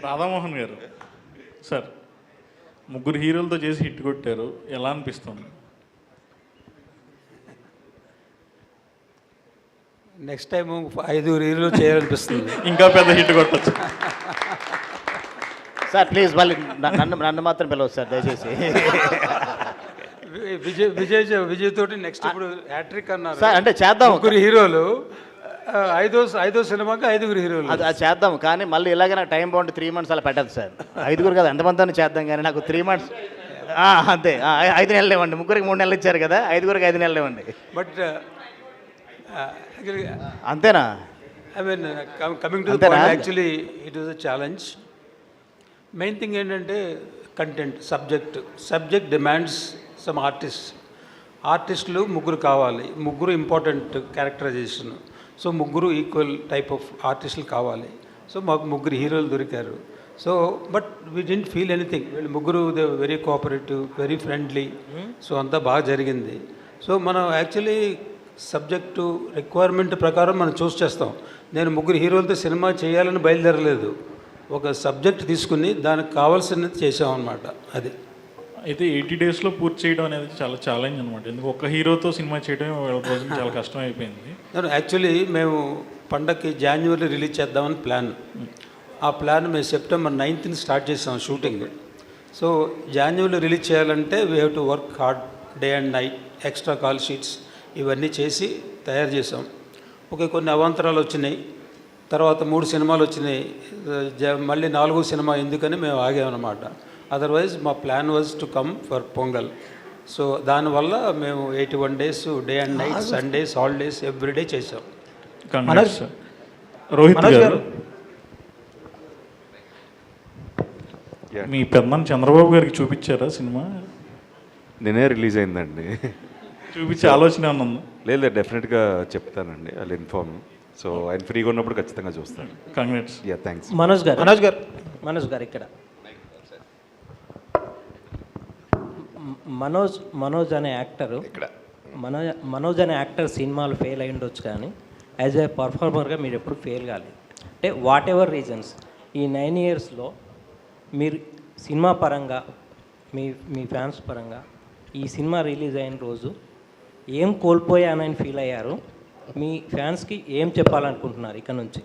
రాధామోహన్ గారు సార్, ముగ్గురు హీరోలతో చేసి హిట్ కొట్టారు, ఎలా అనిపిస్తుంది? నెక్స్ట్ టైం 5 హీరోలు చేయాలనిపిస్తుంది. ఇంకా పెద్ద హిట్ కొట్టచ్చు సార్. ప్లీజ్ మళ్ళీ నన్ను మాత్రం పిలవచ్చు సార్ దయచేసి. విజయ్ తోటి నెక్స్ట్ ఇప్పుడు హ్యాట్రిక్ అన్నారు సార్. అంటే చేద్దాం, ముగ్గురు హీరోలు, ఐదో సినిమాకి 5 హీరోలు. అది చేద్దాం, కానీ మళ్ళీ ఇలాగే నాకు టైం బాగుంటే 3 months అలా పెట్టదు సార్. 5 కదా, ఎంతమంది చేద్దాం, కానీ నాకు 3 months అంతే. 5 నెలలు ఇవ్వండి. ముగ్గురికి 3 నెలలు ఇచ్చారు కదా, 5 నెలలు ఇవ్వండి. బట్ అంతేనా? I mean coming to the point, actually it was a challenge. Main thing ఏంటంటే కంటెంట్, సబ్జెక్ట్ డిమాండ్స్ సమ్ ఆర్టిస్టులు ముగ్గురు కావాలి, ముగ్గురు ఇంపార్టెంట్ క్యారెక్టరైజేషన్. సో ముగ్గురు ఈక్వల్ టైప్ ఆఫ్ ఆర్టిస్టులు కావాలి. సో మాకు ముగ్గురు హీరోలు దొరికారు. So but we didn't feel anything. వీళ్ళు ముగ్గురు they very cooperative, very friendly. So అంతా బాగా జరిగింది. సో మనం యాక్చువల్లీ సబ్జెక్టు రిక్వైర్మెంట్ ప్రకారం మనం చూస్ చేస్తాం. నేను ముగ్గురు హీరోలతో సినిమా చేయాలని బయలుదేరలేదు, ఒక సబ్జెక్ట్ తీసుకుని దానికి కావాల్సినది చేసామన్నమాట. అది అయితే 80 daysలో పూర్తి చేయడం అనేది చాలా ఛాలెంజ్ అనమాట. ఎందుకు ఒక హీరోతో సినిమా చేయడం రోజు చాలా కష్టం అయిపోయింది. యాక్చువల్లీ మేము పండగకి January రిలీజ్ చేద్దామని ప్లాన్. ఆ ప్లాన్ మేము September 9th స్టార్ట్ చేసాం షూటింగ్. సో January రిలీజ్ చేయాలంటే we have to work hard day and night, extra call sheets ఇవన్నీ చేసి తయారు చేసాం. ఓకే, కొన్ని అవాంతరాలు వచ్చినాయి. తర్వాత 3 సినిమాలు వచ్చినాయి. మళ్ళీ 4వ సినిమా ఎందుకని మేము ఆగామన్నమాట. అదర్వైజ్ మా plan was to come for pongal. So దానివల్ల మేము 81 days day and night, Sundays, holidays everyday చేసాం. రోహిత్ గారు, మీ పెద్దమ్మ చంద్రబాబు గారికి చూపించారా సినిమా? నేనే రిలీజ్ అయిందండి. చూపించే ఆలోచన ఉందా? లేదు, డెఫినెట్గా చెప్తానండి, వాళ్ళు ఇన్ఫార్మ్. సో ఆయన ఫ్రీగా ఉన్నప్పుడు ఖచ్చితంగా చూస్తాను. కంగ్రాట్స్. Yeah, thanks. మనోజ్ గారు ఇక్కడ మనోజ్ అనే యాక్టరు మనోజ్ అనే యాక్టర్ సినిమాలు ఫెయిల్ అయి ఉండొచ్చు, కానీ యాజ్ ఏ పర్ఫార్మర్గా మీరు ఎప్పుడు ఫెయిల్ కాలేదు. అంటే వాట్ ఎవర్ రీజన్స్, ఈ 9 yearsలో మీరు సినిమా పరంగా, మీ ఫ్యాన్స్ పరంగా ఈ సినిమా రిలీజ్ అయిన రోజు ఏం కోల్పోయానని ఫీల్ అయ్యారు? మీ ఫ్యాన్స్కి ఏం చెప్పాలనుకుంటున్నారు ఇక్కడ నుంచి?